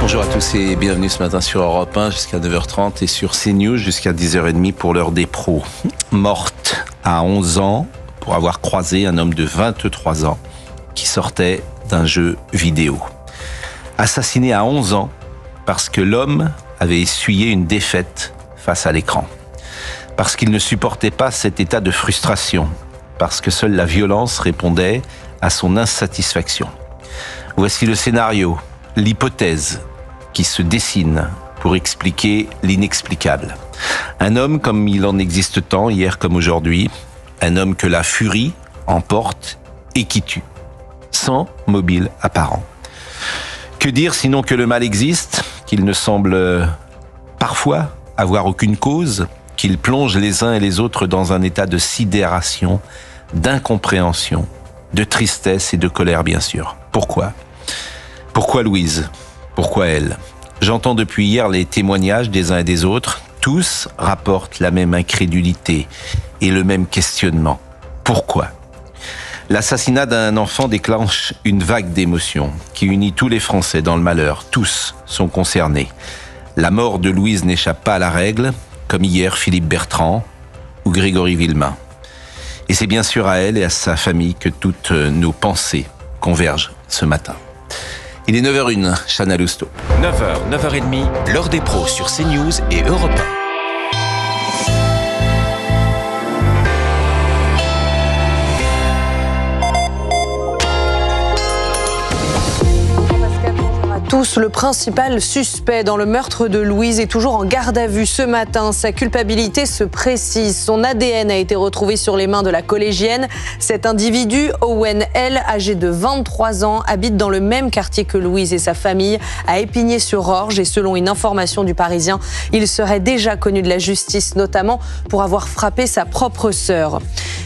Bonjour à tous et bienvenue ce matin sur Europe 1 jusqu'à 9h30 et sur CNews jusqu'à 10h30 pour l'heure des pros. Morte à 11 ans pour avoir croisé un homme de 23 ans qui sortait d'un jeu vidéo. Assassiné à 11 ans parce que l'homme avait essuyé une défaite face à l'écran. Parce qu'il ne supportait pas cet état de frustration. Parce que seule la violence répondait à son insatisfaction. Voici le scénario, l'hypothèse qui se dessine pour expliquer l'inexplicable. Un homme comme il en existe tant, hier comme aujourd'hui, un homme que la furie emporte et qui tue, sans mobile apparent. Que dire sinon que le mal existe, qu'il ne semble parfois avoir aucune cause, qu'il plonge les uns et les autres dans un état de sidération, d'incompréhension, de tristesse et de colère bien sûr. Pourquoi ? Pourquoi Louise ? Pourquoi elle ? J'entends depuis hier les témoignages des uns et des autres. Tous rapportent la même incrédulité et le même questionnement. Pourquoi ? L'assassinat d'un enfant déclenche une vague d'émotions qui unit tous les Français dans le malheur. Tous sont concernés. La mort de Louise n'échappe pas à la règle, comme hier Philippe Bertrand ou Grégory Villemain. Et c'est bien sûr à elle et à sa famille que toutes nos pensées convergent ce matin. Il est 9h01, Chana Lousteau. 9h, 9h30, l'heure des pros sur CNews et Europe 1. Tous, le principal suspect dans le meurtre de Louise est toujours en garde à vue ce matin. Sa culpabilité se précise. Son ADN a été retrouvé sur les mains de la collégienne. Cet individu, Owen L., âgé de 23 ans, habite dans le même quartier que Louise et sa famille, à Épinay-sur-Orge. Et selon une information du Parisien, il serait déjà connu de la justice, notamment pour avoir frappé sa propre sœur.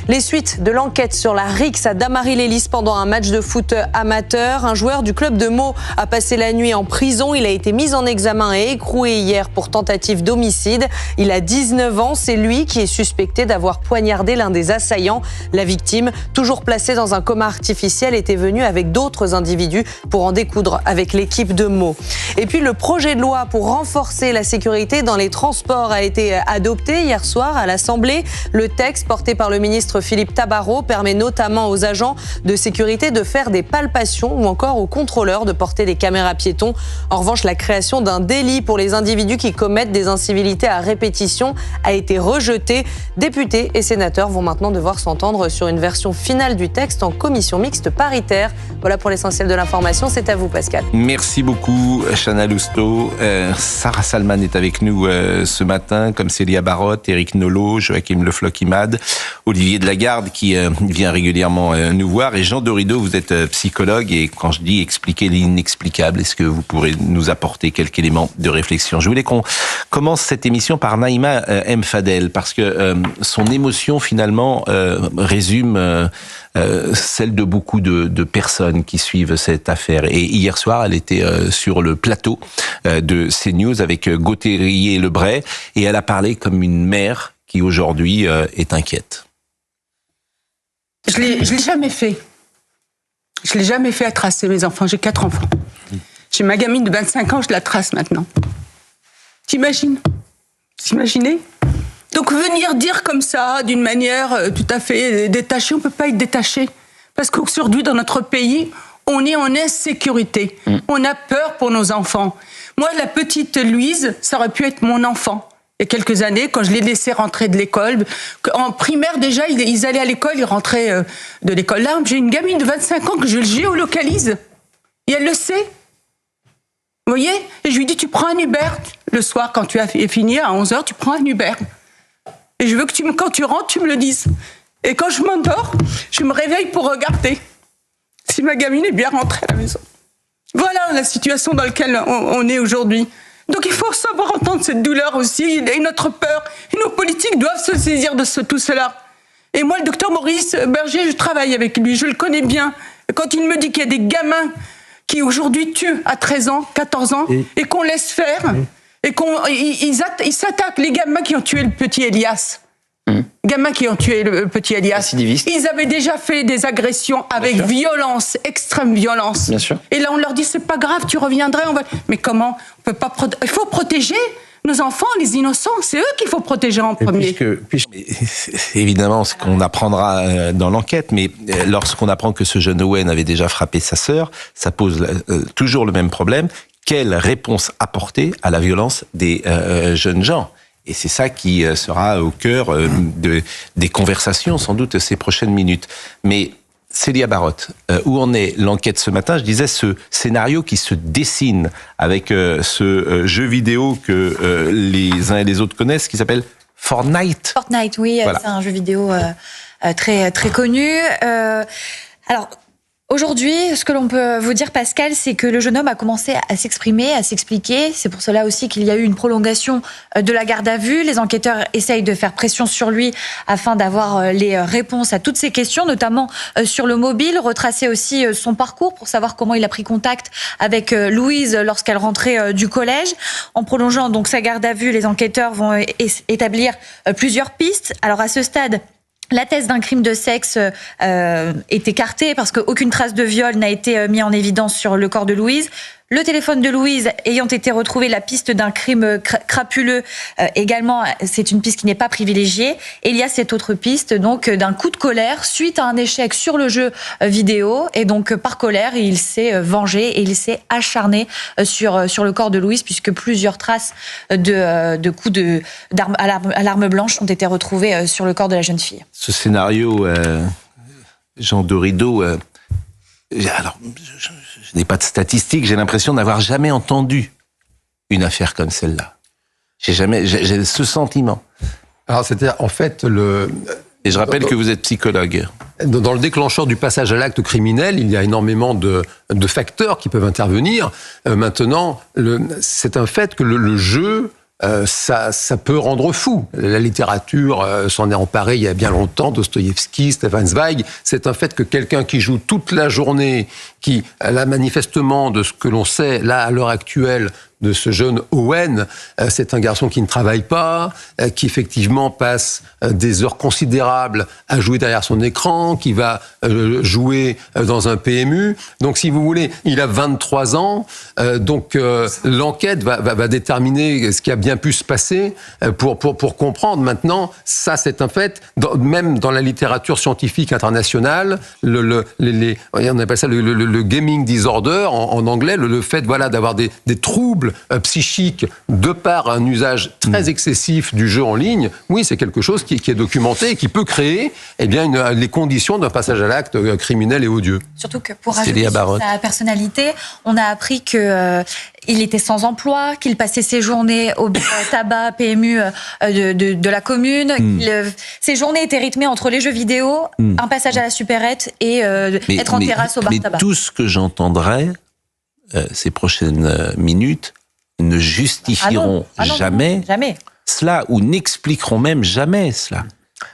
Les suites de l'enquête sur la rixe à Damary-Lélis pendant un match de foot amateur. Un joueur du club de Meaux a passé la nuit en prison. Il a été mis en examen et écroué hier pour tentative d'homicide. Il a 19 ans. C'est lui qui est suspecté d'avoir poignardé l'un des assaillants. La victime, toujours placée dans un coma artificiel, était venue avec d'autres individus pour en découdre avec l'équipe de Meaux. Et puis le projet de loi pour renforcer la sécurité dans les transports a été adopté hier soir à l'Assemblée. Le texte porté par le ministre Philippe Tabarot permet notamment aux agents de sécurité de faire des palpations ou encore aux contrôleurs de porter des caméras piétons. En revanche, la création d'un délit pour les individus qui commettent des incivilités à répétition a été rejetée. Députés et sénateurs vont maintenant devoir s'entendre sur une version finale du texte en commission mixte paritaire. Voilà pour l'essentiel de l'information. C'est à vous, Pascal. Merci beaucoup, Chana Lousteau. Sarah Salman est avec nous ce matin, comme Célia Barotte, Éric Nolot, Joachim Le Floch-Imad, Olivier Delagarde qui vient régulièrement nous voir. Et Jean Dorido, vous êtes psychologue et quand je dis expliquer l'inexplicable, est-ce que vous pourrez nous apporter quelques éléments de réflexion ? Je voulais qu'on commence cette émission par Naïma M. Fadel parce que son émotion finalement résume celle de beaucoup de personnes qui suivent cette affaire. Et hier soir, elle était sur le plateau de CNews avec Gauthier Lebray et elle a parlé comme une mère qui aujourd'hui est inquiète. Je l'ai jamais fait. Je l'ai jamais fait à tracer mes enfants. J'ai 4 enfants. J'ai ma gamine de 25 ans, je la trace maintenant. T'imagines ? T'imaginez ? Donc venir dire comme ça, d'une manière tout à fait détachée, on ne peut pas être détaché. Parce qu'aujourd'hui, dans notre pays, on est en insécurité. On a peur pour nos enfants. Moi, la petite Louise, ça aurait pu être mon enfant. Il y a quelques années, quand je l'ai laissé rentrer de l'école, en primaire déjà, ils allaient à l'école, ils rentraient de l'école. Là, j'ai une gamine de 25 ans que je géolocalise. Et elle le sait. Vous voyez ? Et je lui dis, tu prends un Uber. Le soir, quand tu as fini, à 11h, tu prends un Uber. Et je veux que quand tu rentres, tu me le dises. Et quand je m'endors, je me réveille pour regarder si ma gamine est bien rentrée à la maison. Voilà la situation dans laquelle on est aujourd'hui. Donc il faut savoir entendre cette douleur aussi, et notre peur. Et nos politiques doivent se saisir de tout cela. Et moi, le docteur Maurice Berger, je travaille avec lui, je le connais bien. Quand il me dit qu'il y a des gamins qui aujourd'hui tuent à 13 ans, 14 ans, et qu'on laisse faire, et ils s'attaquent, les gamins qui ont tué le petit Elias. Gamins qui ont tué le petit Elias. Récidivistes. Ils avaient déjà fait des agressions avec sûr. violence, extrême violence. Bien sûr. Et là, on leur dit, c'est pas grave, tu reviendrais. Mais comment? On peut pas il faut protéger nos enfants, les innocents. C'est eux qu'il faut protéger en premier. Évidemment, ce qu'on apprendra dans l'enquête, mais lorsqu'on apprend que ce jeune Owen avait déjà frappé sa sœur, ça pose toujours le même problème. Quelle réponse apporter à la violence des jeunes gens? Et c'est ça qui sera au cœur des conversations, sans doute, ces prochaines minutes. Mais Célia Barotte, où en est l'enquête ce matin? Je disais ce scénario qui se dessine avec ce jeu vidéo que les uns et les autres connaissent, qui s'appelle Fortnite. Fortnite, oui, voilà. C'est un jeu vidéo très, très connu. Alors, aujourd'hui, ce que l'on peut vous dire, Pascal, c'est que le jeune homme a commencé à s'exprimer, à s'expliquer. C'est pour cela aussi qu'il y a eu une prolongation de la garde à vue. Les enquêteurs essayent de faire pression sur lui afin d'avoir les réponses à toutes ces questions, notamment sur le mobile, retracer aussi son parcours pour savoir comment il a pris contact avec Louise lorsqu'elle rentrait du collège. En prolongeant donc sa garde à vue, les enquêteurs vont établir plusieurs pistes. Alors à ce stade, la thèse d'un crime de sexe est écartée parce qu'aucune trace de viol n'a été mise en évidence sur le corps de Louise. Le téléphone de Louise ayant été retrouvé, la piste d'un crime crapuleux également, c'est une piste qui n'est pas privilégiée. Et il y a cette autre piste donc d'un coup de colère suite à un échec sur le jeu vidéo. Et donc par colère, il s'est vengé et il s'est acharné sur le corps de Louise, puisque plusieurs traces de coups à l'arme blanche ont été retrouvées sur le corps de la jeune fille. Ce scénario, Jean Dorido, alors, je n'ai pas de statistiques, j'ai l'impression d'avoir jamais entendu une affaire comme celle-là. J'ai ce sentiment. Alors, c'était en fait Et je rappelle que vous êtes psychologue. Dans le déclencheur du passage à l'acte criminel, il y a énormément de facteurs qui peuvent intervenir. Maintenant, c'est un fait que le jeu, ça peut rendre fou. La littérature s'en est emparée il y a bien longtemps, Dostoïevski, Stefan Zweig. C'est un fait que quelqu'un qui joue toute la journée, qui, là, manifestement, de ce que l'on sait, là, à l'heure actuelle, de ce jeune Owen, c'est un garçon qui ne travaille pas, qui effectivement passe des heures considérables à jouer derrière son écran, qui va jouer dans un PMU. Donc, si vous voulez, il a 23 ans. Donc, l'enquête va déterminer ce qui a bien pu se passer pour comprendre. Maintenant, ça, c'est un fait. Même dans la littérature scientifique internationale, on appelle ça le gaming disorder en anglais, le fait, voilà, d'avoir des troubles psychique de par un usage très excessif du jeu en ligne, oui, c'est quelque chose qui est documenté et qui peut créer les conditions d'un passage à l'acte criminel et odieux. Surtout que pour ajouter sur sa personnalité, on a appris que il était sans emploi, qu'il passait ses journées au tabac PMU de la commune. Ses journées étaient rythmées entre les jeux vidéo, un passage à la supérette et être en terrasse au bar tabac. Mais tout ce que j'entendrai ces prochaines minutes ne justifieront jamais cela, ou n'expliqueront même jamais cela.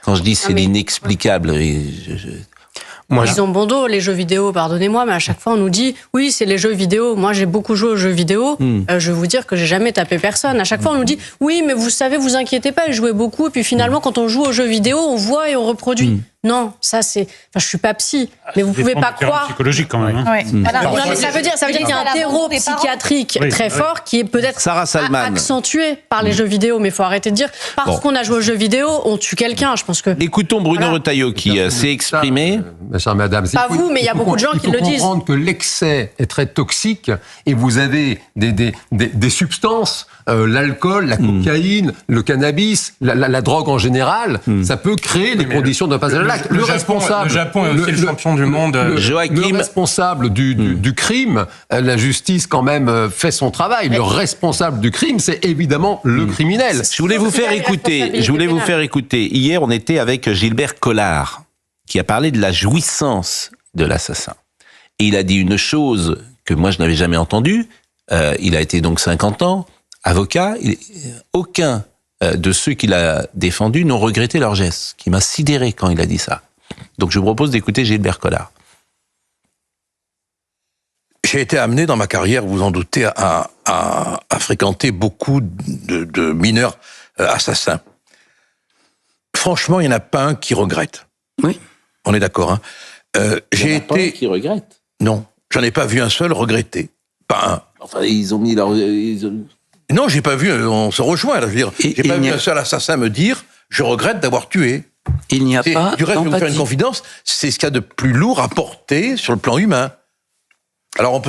Quand je dis c'est l'inexplicable... Ils ont bon dos, les jeux vidéo, pardonnez-moi, mais à chaque fois on nous dit oui, c'est les jeux vidéo. Moi, j'ai beaucoup joué aux jeux vidéo. Je vais vous dire que j'ai jamais tapé personne. À chaque fois, on nous dit oui, mais vous savez, vous inquiétez pas, je jouais beaucoup. Et puis finalement, quand on joue aux jeux vidéo, on voit et on reproduit. Non, ça c'est. Enfin, je suis pas psy, mais vous pouvez pas croire. Psychologique quand même. Ouais. Voilà. Non, mais ça veut dire qu'il y a un terreau psychiatrique très fort qui est peut-être accentué par les jeux vidéo. Mais il faut arrêter de dire parce qu'on a joué aux jeux vidéo, on tue quelqu'un. Je pense que. Écoutons Bruno Retailleau qui s'est exprimé. Ma chère madame, pas vous, mais il y a beaucoup de gens qui le disent. Il faut comprendre que l'excès est très toxique et vous avez des substances, l'alcool, la cocaïne, le cannabis, la drogue en général, ça peut créer les conditions d'un passage à l'acte. Le Japon est aussi le champion du monde. Le responsable du crime, la justice quand même fait son travail. Le responsable du crime, c'est évidemment le criminel. Je voulais vous faire écouter. Hier, on était avec Gilbert Collard, qui a parlé de la jouissance de l'assassin. Et il a dit une chose que moi je n'avais jamais entendue. Il a été donc 50 ans, avocat. Aucun de ceux qu'il a défendus n'ont regretté leur geste, qui m'a sidéré quand il a dit ça. Donc je vous propose d'écouter Gilbert Collard. J'ai été amené dans ma carrière, vous en doutez, à fréquenter beaucoup de mineurs assassins. franchement, il n'y en a pas un qui regrette. Oui. On est d'accord, hein. J'ai Pas un qui regrette. Non, j'en ai pas vu un seul regretter. Pas un. Enfin, ils ont mis leur... Non, j'ai pas vu, on se rejoint, là, je veux dire. J'ai pas vu un seul assassin me dire « je regrette d'avoir tué ». Il n'y a pas Du reste, je vais vous faire une confidence, c'est ce qu'il y a de plus lourd à porter sur le plan humain. Alors on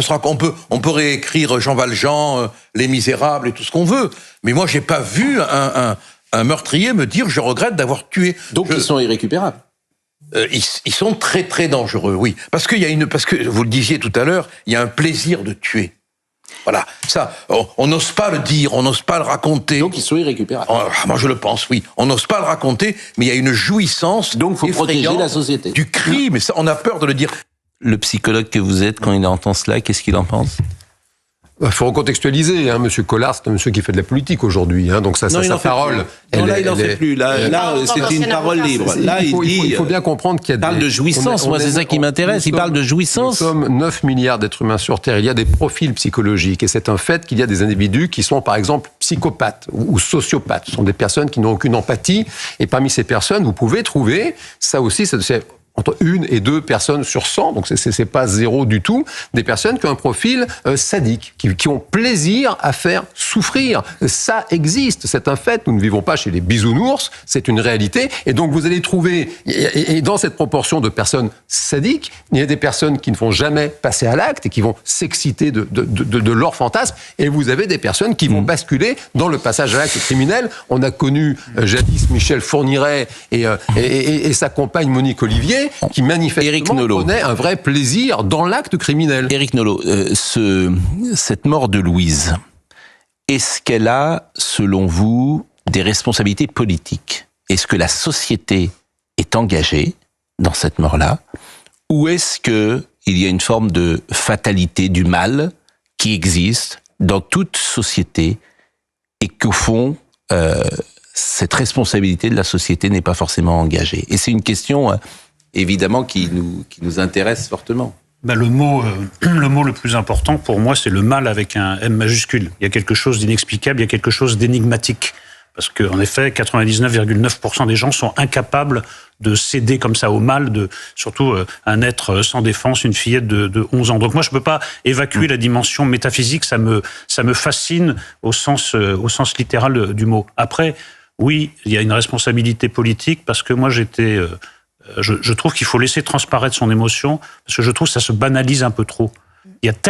peut réécrire Jean Valjean, Les Misérables et tout ce qu'on veut, mais moi j'ai pas vu un meurtrier me dire « je regrette d'avoir tué ». Donc ils sont irrécupérables. Ils sont très très dangereux, oui. Parce que vous le disiez tout à l'heure, il y a un plaisir de tuer. Voilà, ça, on n'ose pas le dire, on n'ose pas le raconter. Donc ils sont irrécupérables. Moi je le pense, oui. On n'ose pas le raconter, mais il y a une jouissance. Donc il faut protéger la société. Du crime, mais ça, on a peur de le dire. Le psychologue que vous êtes, quand il entend cela, qu'est-ce qu'il en pense ? Il faut recontextualiser, hein. Monsieur Collard, c'est un monsieur qui fait de la politique aujourd'hui, hein. Donc sa parole. Non, là, il n'en fait plus. Là, c'est une parole libre. Là, il faut bien comprendre qu'il y a parle de jouissance. Moi, c'est ça qui m'intéresse. Il parle de jouissance. Nous sommes 9 milliards d'êtres humains sur Terre. Il y a des profils psychologiques. Et c'est un fait qu'il y a des individus qui sont, par exemple, psychopathes ou sociopathes. Ce sont des personnes qui n'ont aucune empathie. Et parmi ces personnes, vous pouvez trouver, ça aussi, c'est entre 1 et 2 personnes sur 100, donc c'est pas zéro du tout, des personnes qui ont un profil sadique, qui ont plaisir à faire souffrir. Ça existe, c'est un fait. Nous ne vivons pas chez les bisounours, c'est une réalité. Et donc vous allez trouver, et dans cette proportion de personnes sadiques, il y a des personnes qui ne vont jamais passer à l'acte et qui vont s'exciter de leur fantasme. Et vous avez des personnes qui vont basculer dans le passage à l'acte criminel. On a connu jadis Michel Fourniret et sa compagne Monique Olivier, qui manifestement prenait un vrai plaisir dans l'acte criminel. Éric Nolot, cette mort de Louise, est-ce qu'elle a, selon vous, des responsabilités politiques ? Est-ce que la société est engagée dans cette mort-là ? Ou est-ce qu'il y a une forme de fatalité du mal qui existe dans toute société et qu'au fond, cette responsabilité de la société n'est pas forcément engagée ? Et c'est une question... évidemment, qui nous intéresse fortement. Le mot le plus important pour moi, c'est le mal avec un M majuscule. Il y a quelque chose d'inexplicable, il y a quelque chose d'énigmatique. Parce qu'en effet, 99,9% des gens sont incapables de céder comme ça au mal, surtout un être sans défense, une fillette de 11 ans. Donc moi, je ne peux pas évacuer la dimension métaphysique, ça me fascine au sens littéral du mot. Après, oui, il y a une responsabilité politique, parce que moi, je trouve qu'il faut laisser transparaître son émotion, parce que je trouve que ça se banalise un peu trop. C'est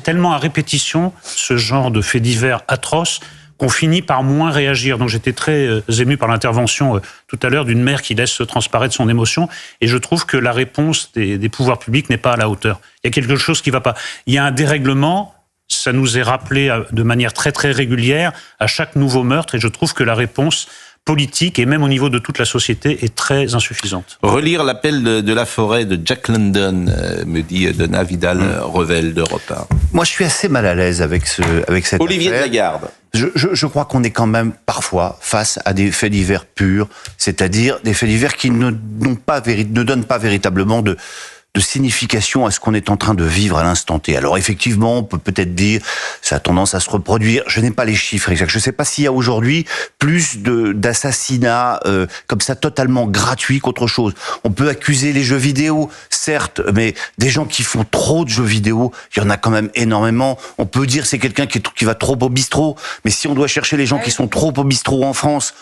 tellement à répétition, ce genre de faits divers atroces, qu'on finit par moins réagir. Donc j'étais très ému par l'intervention tout à l'heure d'une mère qui laisse transparaître son émotion, et je trouve que la réponse des pouvoirs publics n'est pas à la hauteur. Il y a quelque chose qui ne va pas. Il y a un dérèglement, ça nous est rappelé de manière très très régulière à chaque nouveau meurtre, et je trouve que la réponse politique et même au niveau de toute la société est très insuffisante. Relire l'appel de la forêt de Jack London, me dit Donna Vidal-Revel d'Europe 1. Moi, je suis assez mal à l'aise avec cette Olivier affaire. de Lagarde. Je crois qu'on est quand même parfois face à des faits divers purs, c'est-à-dire des faits divers qui ne donnent pas véritablement de signification à ce qu'on est en train de vivre à l'instant T. Alors effectivement, on peut peut-être dire, ça a tendance à se reproduire. Je n'ai pas les chiffres exacts. Je ne sais pas s'il y a aujourd'hui plus d'assassinats comme ça totalement gratuits qu'autre chose. On peut accuser les jeux vidéo, certes, mais des gens qui font trop de jeux vidéo, il y en a quand même énormément. On peut dire c'est quelqu'un qui va trop au bistrot, mais si on doit chercher les gens qui sont trop au bistrot en France,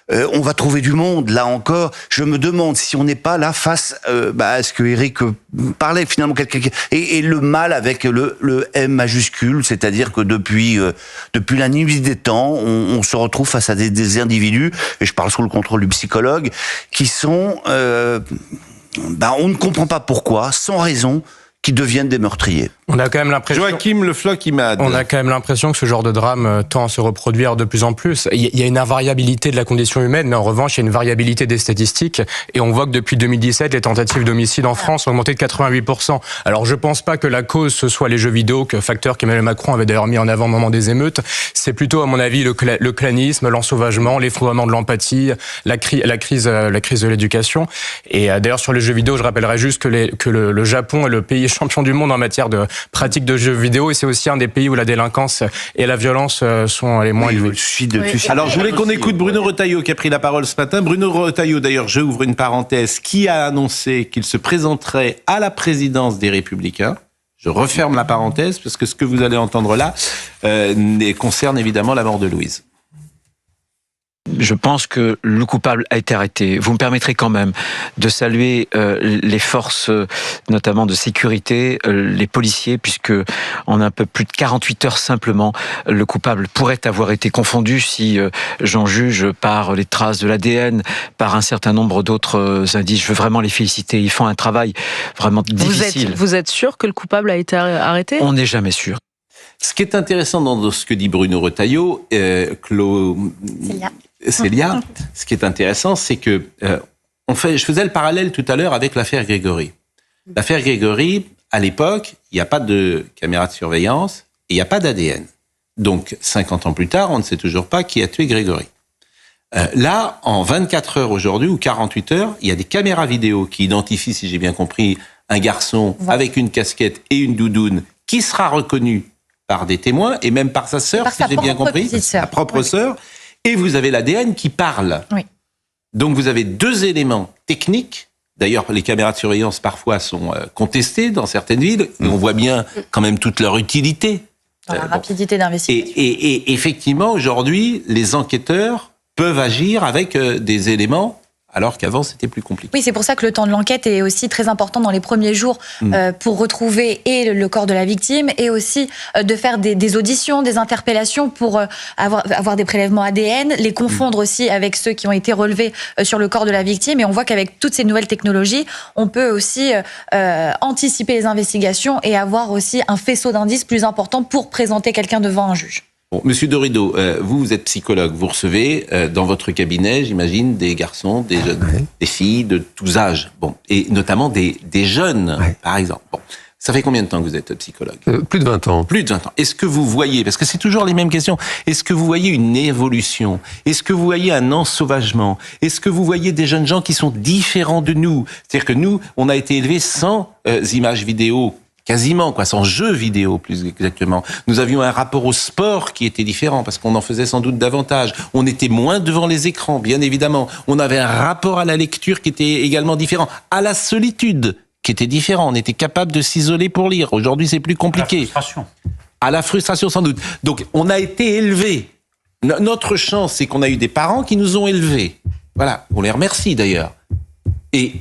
on va trouver du monde, là encore. Je me demande si on n'est pas là face à ce que Éric parlait, finalement, et le mal avec le M majuscule, c'est-à-dire que depuis la nuit des temps, on se retrouve face à des individus, et je parle sous le contrôle du psychologue, qui sont... on ne comprend pas pourquoi, sans raison, qui deviennent des meurtriers. On a quand même l'impression... Joachim Le Floch-Imad. On a quand même l'impression que ce genre de drame tend à se reproduire de plus en plus. Il y a une invariabilité de la condition humaine, mais en revanche, il y a une variabilité des statistiques. Et on voit que depuis 2017, les tentatives d'homicide en France ont augmenté de 88%. Alors, je pense pas que la cause, ce soit les jeux vidéo, facteur qu'Emmanuel Macron avait d'ailleurs mis en avant au moment des émeutes. C'est plutôt, à mon avis, le clanisme, l'ensauvagement, l'effondrement de l'empathie, la crise de l'éducation. Et d'ailleurs, sur les jeux vidéo, je rappellerai juste que le Japon est le pays champion du monde en matière de pratique de jeux vidéo, et c'est aussi un des pays où la délinquance et la violence sont les moins élevées. Alors, je voulais qu'on écoute Bruno Retailleau qui a pris la parole ce matin. Bruno Retailleau, d'ailleurs, je ouvre une parenthèse, qui a annoncé qu'il se présenterait à la présidence des Républicains. Je referme la parenthèse, parce que ce que vous allez entendre là concerne évidemment la mort de Louise. Je pense que le coupable a été arrêté. Vous me permettrez quand même de saluer les forces, notamment de sécurité, les policiers, puisque en un peu plus de 48 heures simplement, le coupable pourrait avoir été confondu, si j'en juge par les traces de l'ADN, par un certain nombre d'autres indices. Je veux vraiment les féliciter. Ils font un travail vraiment difficile. Vous êtes sûr que le coupable a été arrêté ? On n'est jamais sûr. Ce qui est intéressant dans ce que dit Bruno Retailleau, Célia, ce qui est intéressant, c'est que je faisais le parallèle tout à l'heure avec l'affaire Grégory. L'affaire Grégory, à l'époque, il n'y a pas de caméra de surveillance et il n'y a pas d'ADN. Donc, 50 ans plus tard, on ne sait toujours pas qui a tué Grégory. Là, en 24 heures aujourd'hui, ou 48 heures, il y a des caméras vidéo qui identifient, si j'ai bien compris, un garçon avec une casquette et une doudoune qui sera reconnu par des témoins et même par sa sœur, si j'ai bien compris, sa propre sœur. Et vous avez l'ADN qui parle. Oui. Donc vous avez deux éléments techniques. D'ailleurs, les caméras de surveillance parfois sont contestées dans certaines villes. Et on voit bien quand même toute leur utilité. Dans la rapidité d'investigation. Et effectivement, aujourd'hui, les enquêteurs peuvent agir avec des éléments, alors qu'avant, c'était plus compliqué. Oui, c'est pour ça que le temps de l'enquête est aussi très important dans les premiers jours pour retrouver et le corps de la victime et aussi de faire des auditions, des interpellations pour avoir des prélèvements ADN, les confondre aussi avec ceux qui ont été relevés sur le corps de la victime. Et on voit qu'avec toutes ces nouvelles technologies, on peut aussi anticiper les investigations et avoir aussi un faisceau d'indices plus important pour présenter quelqu'un devant un juge. Bon, Monsieur Dorido, vous êtes psychologue, vous recevez dans votre cabinet, j'imagine, des garçons, des jeunes, des filles de tous âges, bon, et notamment des jeunes, par exemple. Bon, ça fait combien de temps que vous êtes psychologue ? Plus de 20 ans. Plus de 20 ans. Est-ce que vous voyez, parce que c'est toujours les mêmes questions, est-ce que vous voyez une évolution ? Est-ce que vous voyez un ensauvagement ? Est-ce que vous voyez des jeunes gens qui sont différents de nous ? C'est-à-dire que nous, on a été élevés sans images vidéo, quasiment, sans jeux vidéo, plus exactement. Nous avions un rapport au sport qui était différent, parce qu'on en faisait sans doute davantage. On était moins devant les écrans, bien évidemment. On avait un rapport à la lecture qui était également différent. À la solitude, qui était différent. On était capable de s'isoler pour lire. Aujourd'hui, c'est plus compliqué. À la frustration. À la frustration, sans doute. Donc, on a été élevés. Notre chance, c'est qu'on a eu des parents qui nous ont élevés. Voilà. On les remercie, d'ailleurs. Et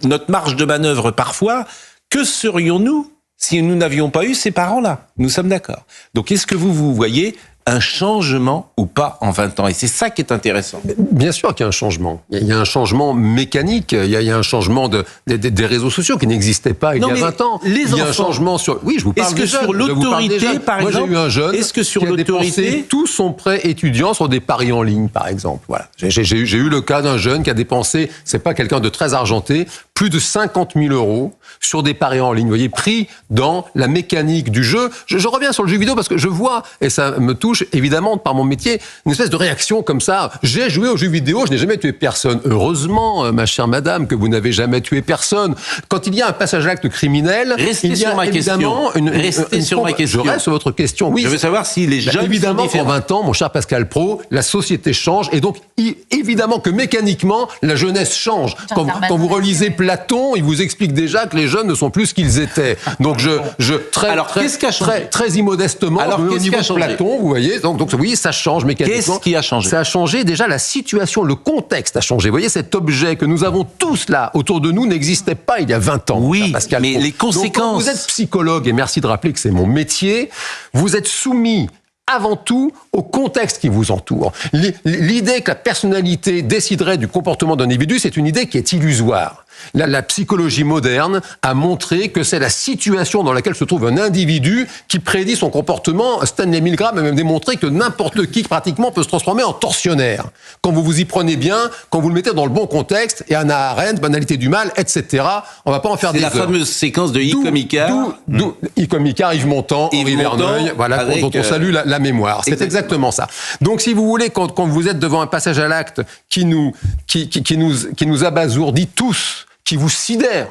notre marge de manœuvre, parfois, que serions-nous si nous n'avions pas eu ces parents-là ? Nous sommes d'accord. Donc, est-ce que vous voyez un changement ou pas en 20 ans ? Et c'est ça qui est intéressant. Bien sûr qu'il y a un changement. Il y a un changement mécanique. Il y a un changement des réseaux sociaux qui n'existaient pas il y a 20 ans. Il y a un changement sur... Oui, je vous parle des jeunes. Est-ce que sur l'autorité, par exemple... Moi, j'ai eu un jeune qui a dépensé tout son prêt étudiant sur des paris en ligne, par exemple. Voilà. J'ai eu le cas d'un jeune qui a dépensé, c'est pas quelqu'un de très argenté, plus de 50 000 € sur des paris en ligne. Vous voyez, pris dans la mécanique du jeu. Je reviens sur le jeu vidéo parce que je vois, et ça me touche évidemment par mon métier, une espèce de réaction comme ça. J'ai joué aux jeux vidéo, je n'ai jamais tué personne. Heureusement, ma chère madame, que vous n'avez jamais tué personne. Quand il y a un passage à l'acte criminel, il y a évidemment Restez sur ma question. Je reste sur votre question. Oui, je veux savoir si les jeunes évidemment, en 20 ans, mon cher Pascal Praud, la société change et donc évidemment que mécaniquement, la jeunesse change. Quand vous relisez Platon, il vous explique déjà que les jeunes ne sont plus ce qu'ils étaient. Donc très immodestement, au niveau de Platon, vous voyez, donc oui, ça change mécaniquement. Qu'est-ce qui a changé ? Ça a changé déjà la situation, le contexte a changé. Vous voyez, cet objet que nous avons tous là autour de nous n'existait pas il y a 20 ans. Oui, Pascal mais les conséquences... Donc, quand vous êtes psychologue, et merci de rappeler que c'est mon métier, vous êtes soumis avant tout au contexte qui vous entoure. L'idée que la personnalité déciderait du comportement d'un individu, c'est une idée qui est illusoire. La psychologie moderne a montré que c'est la situation dans laquelle se trouve un individu qui prédit son comportement. Stanley Milgram a même démontré que n'importe qui pratiquement peut se transformer en tortionnaire. Quand vous vous y prenez bien, quand vous le mettez dans le bon contexte, et Hannah Arendt, Banalité du mal, etc. On va pas en faire des heures. C'est la fameuse séquence de Icomicard. Icomicard, Yves Montand, Henri Verneuil, voilà, dont on salue la mémoire. C'est exactement ça. Donc, si vous voulez, quand vous êtes devant un passage à l'acte qui nous abasourdit tous, qui vous sidère,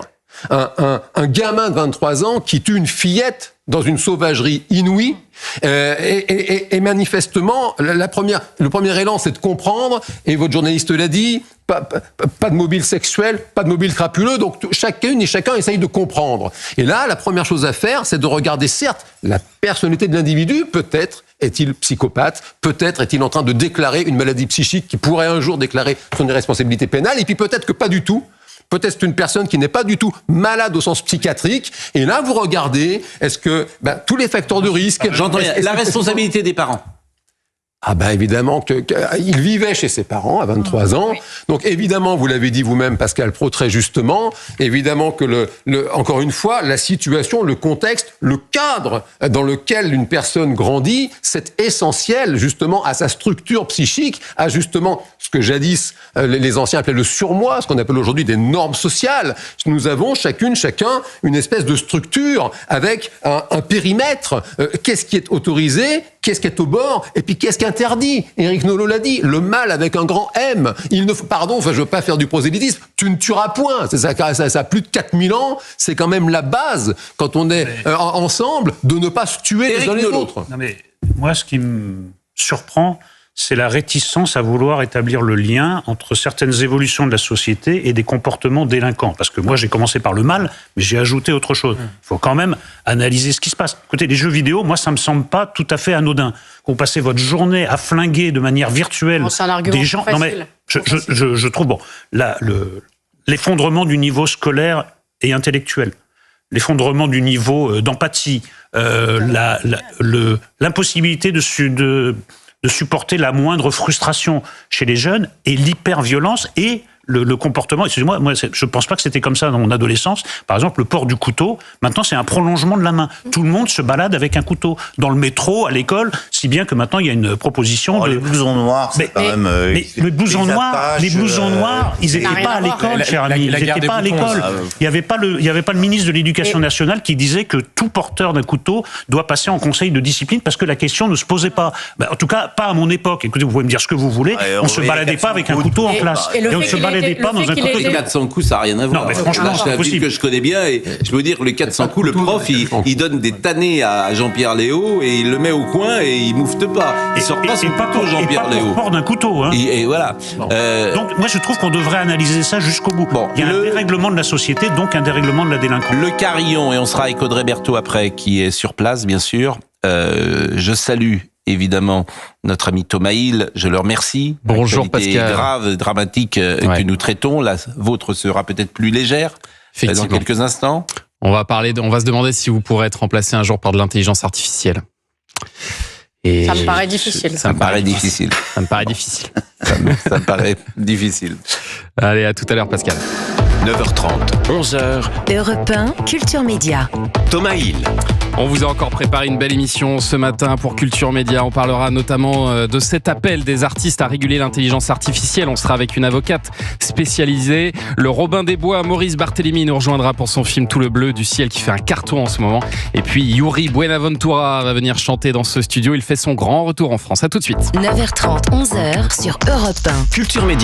Un gamin de 23 ans qui tue une fillette dans une sauvagerie inouïe. Et manifestement, le premier élan, c'est de comprendre, et votre journaliste l'a dit, pas de mobile sexuel, pas de mobile crapuleux, donc chacune et chacun essaye de comprendre. Et là, la première chose à faire, c'est de regarder, certes, la personnalité de l'individu, peut-être est-il psychopathe, peut-être est-il en train de déclarer une maladie psychique qui pourrait un jour déclarer son irresponsabilité pénale, et puis peut-être que pas du tout. Peut-être c'est une personne qui n'est pas du tout malade au sens psychiatrique. Et là, vous regardez, est-ce que tous les facteurs de risque... J'entends la responsabilité des parents. Ah évidemment qu'il vivait chez ses parents à 23 ans. Donc évidemment, vous l'avez dit vous-même, Pascal Praud, très justement, évidemment que encore une fois, la situation, le contexte, le cadre dans lequel une personne grandit, c'est essentiel justement à sa structure psychique, à justement ce que jadis les anciens appelaient le surmoi, ce qu'on appelle aujourd'hui des normes sociales. Nous avons chacun une espèce de structure avec un périmètre. Qu'est-ce qui est autorisé ? Qu'est-ce qui est au bord ? Et puis qu'est-ce qui est interdit ? Éric Nolot l'a dit, le mal avec un grand M. Je veux pas faire du prosélytisme, tu ne tueras point. Ça a plus de 4000 ans, c'est quand même la base, quand on est ensemble, de ne pas se tuer les uns les autres. Non mais, moi, ce qui me surprend, c'est la réticence à vouloir établir le lien entre certaines évolutions de la société et des comportements délinquants. Parce que moi, j'ai commencé par le mal, mais j'ai ajouté autre chose. Il faut quand même analyser ce qui se passe. Écoutez, les jeux vidéo, moi, ça me semble pas tout à fait anodin. Vous passez votre journée à flinguer de manière virtuelle des gens. Facile. Non mais, je trouve, l'effondrement du niveau scolaire et intellectuel, l'effondrement du niveau d'empathie, l'impossibilité de supporter la moindre frustration chez les jeunes et l'hyperviolence et le comportement. Excusez-moi, moi, je pense pas que c'était comme ça dans mon adolescence. Par exemple, le port du couteau, maintenant, c'est un prolongement de la main. Tout le monde se balade avec un couteau. Dans le métro, à l'école, si bien que maintenant, il y a une proposition Les blousons noirs, c'est quand même... Mais les blousons noirs, ils n'étaient pas à l'école, cher ami. Ils n'étaient pas à l'école. Il n'y avait pas le ministre de l'Éducation nationale qui disait que tout porteur d'un couteau doit passer en conseil de discipline parce que la question ne se posait pas. En tout cas, pas à mon époque. Écoutez, vous pouvez me dire ce que vous voulez. On ne se baladait pas avec un couteau en classe. Et on ne se baladait pas dans un couteau. Les 400 coups, ça n'a rien à voir. Non, mais franchement, c'est un film que je connais bien et je veux dire, les 400 coups, le prof, il donne des tannés à Jean-Pierre Léo et il le met au coin et il moufte pas. Il sort pas son couteau, Jean-Pierre Léo. Pas pour d'un couteau. Et voilà. Donc, moi, je trouve qu'on devrait analyser ça jusqu'au bout. Il y a un dérèglement de la société, donc un dérèglement de la délinquance. Le carillon, et on sera avec Audrey Berthaud après, qui est sur place, bien sûr. Je salue évidemment notre ami Thomas Hill, je le remercie. Bonjour Pascal. Grave, dramatique que nous traitons. La vôtre sera peut-être plus légère dans quelques instants. On va se demander si vous pourrez être remplacé un jour par de l'intelligence artificielle. Et ça me paraît difficile. Ça me paraît difficile. Ça me paraît difficile. Ça me paraît difficile. Allez, à tout à l'heure Pascal. 9h30, 11h. Europe 1, Culture Média. Thomas Hill. On vous a encore préparé une belle émission ce matin pour Culture Média. On parlera notamment de cet appel des artistes à réguler l'intelligence artificielle. On sera avec une avocate spécialisée. Le Robin des Bois, Maurice Barthélémy, nous rejoindra pour son film Tout le bleu du ciel qui fait un carton en ce moment. Et puis Yuri Buenaventura va venir chanter dans ce studio. Il fait son grand retour en France. À tout de suite. 9h30, 11h sur Europe 1. Culture Média.